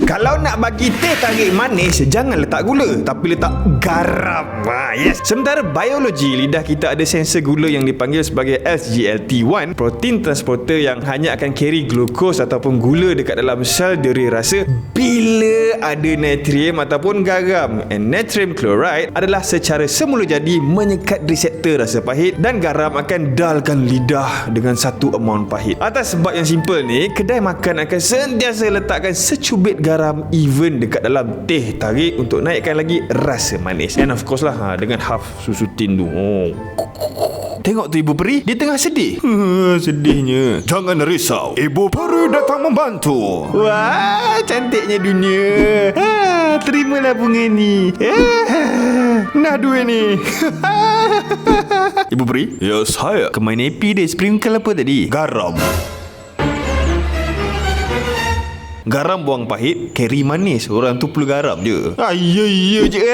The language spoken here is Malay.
Kalau nak bagi teh tarik manis, jangan letak gula, tapi letak garam. Yes. Sementara biologi, lidah kita ada sensor gula yang dipanggil sebagai SGLT1, protein transporter yang hanya akan carry glukos ataupun gula dekat dalam sel deri rasa bila ada natrium ataupun garam. And natrium chloride adalah secara semula jadi menyekat reseptor rasa pahit, dan garam akan dalkan lidah dengan satu amount pahit. Atas sebab yang simple ni, kedai makan akan sentiasa letakkan secubit garam even dekat dalam teh tarik untuk naikkan lagi rasa manis. And of course lah, dengan half susu tin tu. Tengok tu Ibu Peri, dia tengah sedih. Sedihnya. Jangan risau, Ibu Peri datang membantu. Wah, cantiknya dunia. Terimalah bunga ni. Nah duit ni. Ibu Peri? Ya, saya. Kemain api dia sprinkle apa tadi? Garam. Garam buang pahit, carry manis. Orang tu perlu garam je. Ya je.